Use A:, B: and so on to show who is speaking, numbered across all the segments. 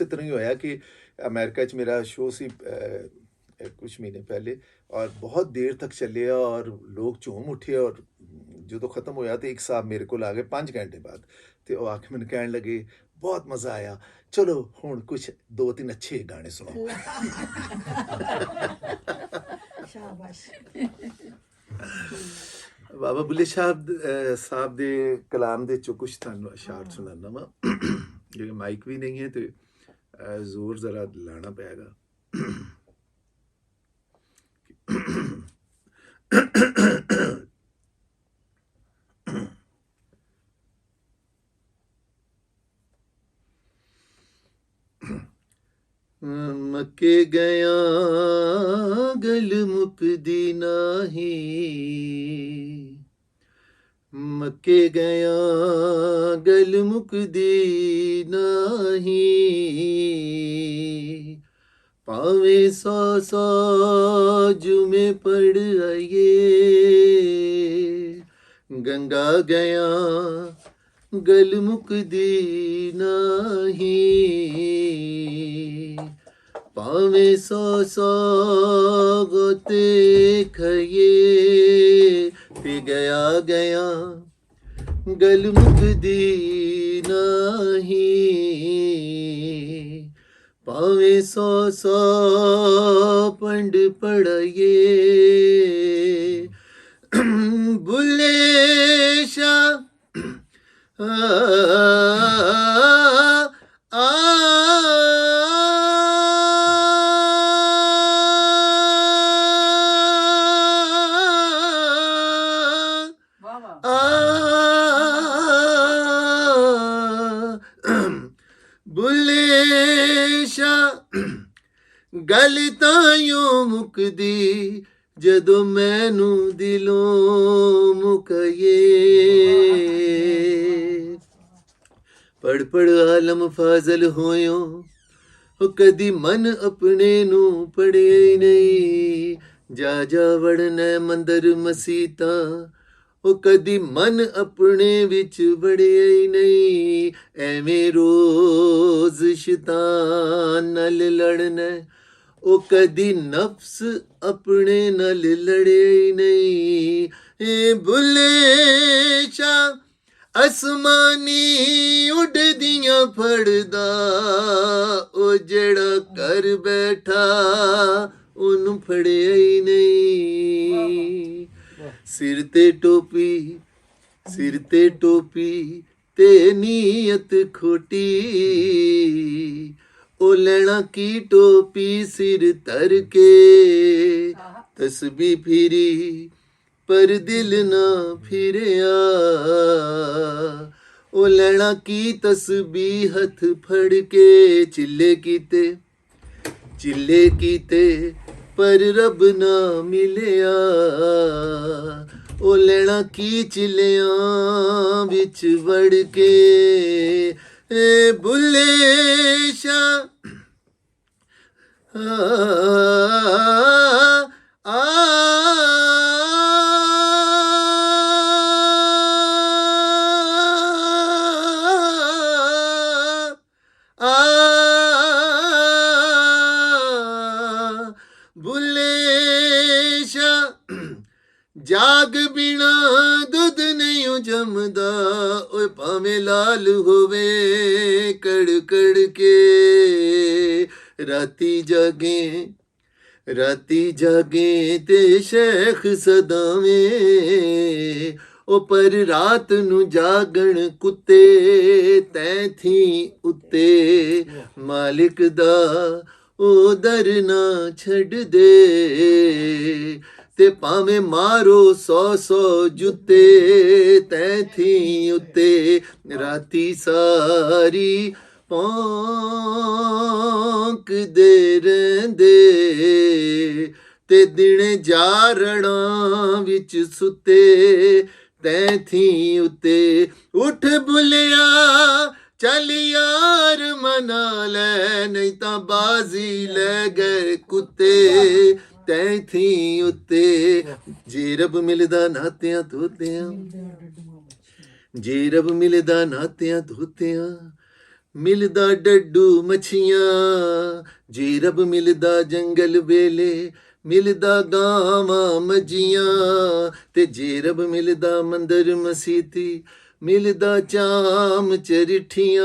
A: इस तरह ही होया कि अमेरिका च मेरा शो सी कुछ महीने पहले और बहुत देर तक चलिया और लोग झूम उठे और जो खत्म होया तो एक साहब मेरे को आ गए 5 घंटे बाद ते ਉਹ आके मैंने कहने लगे बहुत मजा आया चलो हुन कुछ 2-3 अच्छे गाने सुनाओ
B: शाबाश
A: बाबा बुल्ले साहब दे कलाम दे चो कुछ थानू अशार सुनाना वा क्योंकि माइक भी नहीं है तो जोर जरा लाना पड़ेगा मक्के गया गल मुकदी नाही मक्के गया गल मुकदी नाही पावे सौ सौ जुमे पड़ आइए गंगा गया गल मुकदी नाही पावे सौ सौ गोते खइए ते गया गया गल मुकदी नाही पावे सौ सौ पंड पढ़ाइए बुल्ले शाह बुलेशा गल ताइयों मुकदी जदों मैनू दिलों मुकाइए पढ़ पढ़ आलम फाजल होयो कदी मन अपने नू पढ़े नहीं जा जा वड़ना मंदिर मसीता ਉਹ ਕਦੀ ਮਨ ਆਪਣੇ ਵਿੱਚ ਵੜਿਆ ਹੀ ਨਹੀਂ ਐਵੇਂ ਰੋਜ਼ ਸ਼ੈਤਾਨ ਨਾਲ ਲੜਨਾ ਉਹ ਕਦੀ ਨਫਸ ਆਪਣੇ ਨਾਲ ਲੜਿਆ ਹੀ ਨਹੀਂ ਏ ਬੁੱਲੇ ਸ਼ਾ ਅਸਮਾਨੀ ਉੱਡਦੀਆਂ ਫੜਦਾ ਉਹ ਜਿਹੜਾ ਕਰ ਬੈਠਾ ਉਹਨੂੰ ਫੜਿਆ ਹੀ ਨਹੀਂ सिर ते टोपी ते नीयत खोटी ओ लेना की टोपी सिर तर के तस्बी फिरी पर दिल ना फिरिया ओ लेना की तस्बी हथ फड़ के चिल्ले कीते पर रब ना मिलिया ओ लेना की चिलियां विच वड़ के ए बुल्ले शा जाग बिना दुध नहीं जमदा ओए भावें लाल होवे कड़ कड़ के राती जागे ते शेख सदावें ओ पर रात नू जागण कुत्ते तैं थी उत्ते मालिक दा ओ दर ना छड़ दे ते भावें मारो 100 जुत्ते तैं थी उत्ते राती सारी भौंक दे रहिंदे ते दिने जारड़ा विच सुते तैं थी उत्ते उठ बुलिया चल यार मना ले नहीं तां बाजी ले गए कुत्ते तैं थी उत्ते जे रब मिलदा नातियां धोतियां जे रब मिलदा नातियां धोतियां ਮਿਲਦਾ ਡੱਡੂ ਮੱਛੀਆਂ ਜੇ ਰੱਬ ਮਿਲਦਾ ਜੰਗਲ ਵੇਲੇ ਮਿਲਦਾ ਗਾਵਾਂ ਮੱਝੀਆਂ ਤੇ ਜੇ ਰੱਬ ਮਿਲਦਾ ਮੰਦਰ ਮਸੀਤੀ ਮਿਲਦਾ ਚਾਮ ਚਰਿੱਠੀਆਂ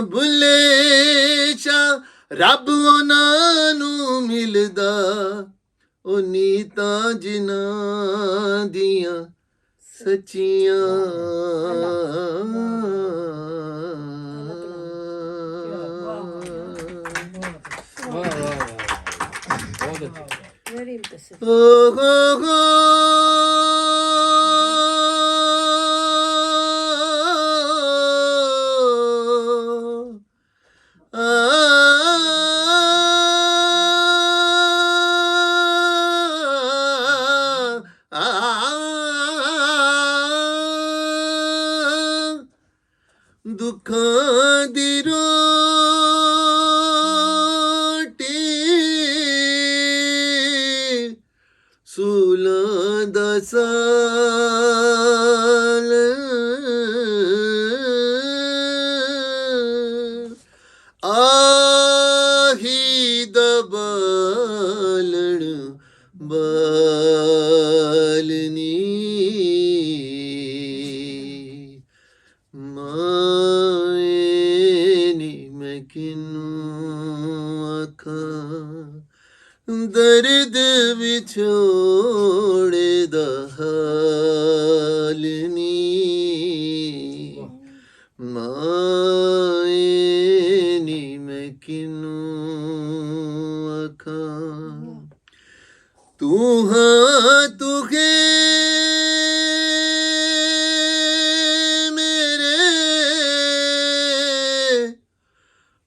A: ਬੁੱਲੇ ਸ਼ਾਹ ਰੱਬ ਉਹਨਾਂ ਨੂੰ ਮਿਲਦਾ ਉਹ ਨੀਤਾਂ ਜਿਨ੍ਹਾਂ ਦੀਆਂ ਸੱਚੀਆਂ
C: वाह वाह वाह बहुत अच्छा
B: Very impressive.
A: ਓ ਹੋ ਹੋ ਦੁੱਖਾਂ ਦੀ ਰੋਟੀ ਸੂਲਾਂ ਦਾ ਸਾਲ ਆਹੀ ਦਬਾਲਣ ਬਾਲਨੀ ਮਾਏ ਨੀ ਮੈਂ ਕਿਨੂੰ ਆਖਾਂ ਦਰਦ ਵਿਛੋੜੇ ਦਾ ਹਾਲ ਨੀ ਮਾਏ ਨੀ ਮੈਂ ਕਿਨੂੰ ਆਖਾਂ ਤੂੰ ਹਾਂ ਤੂੰ ਹੈ ਮੇਰੇ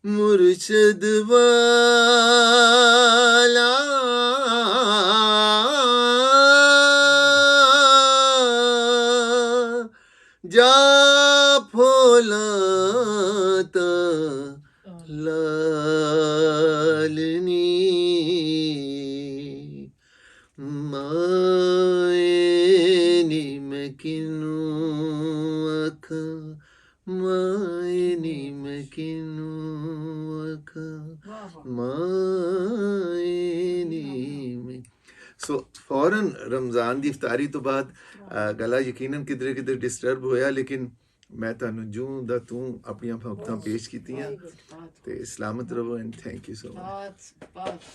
A: ਮੁਰਸ਼ਦ ਵਾਲਾ ਜਾ ਫੋਲਾ ਤਾਂ ਲਾਲਨੀ ਮਾਏ ਨੀ ਮੈਂ ਕਿਨੂੰ ਆਖਾਂ ਮਾਏ ਨੀ ਮੈਂ ਕਿਨੂੰ ਆਖਾਂ ਮਾਏ ਨੀ ਮੈਂ ਸੋ ਫੌਰਨ ਰਮਜ਼ਾਨ ਦੀ ਇਫਤਾਰੀ ਤੋਂ ਬਾਅਦ ਗਲਾ ਯਕੀਨਨ ਕਿਧਰੇ ਕਿਧਰੇ ਡਿਸਟਰਬ ਹੋਇਆ ਲੇਕਿਨ ਮੈਂ ਤੁਹਾਨੂੰ ਜੂੰ ਦਾ ਤੂੰ ਆਪਣੀਆਂ ਭਗਤਾਂ ਪੇਸ਼ ਕੀਤੀਆਂ
B: Very good.
A: ਤੇ ਸਲਾਮਤ ਰਹੋ and thank you so much
C: बहुत बहुत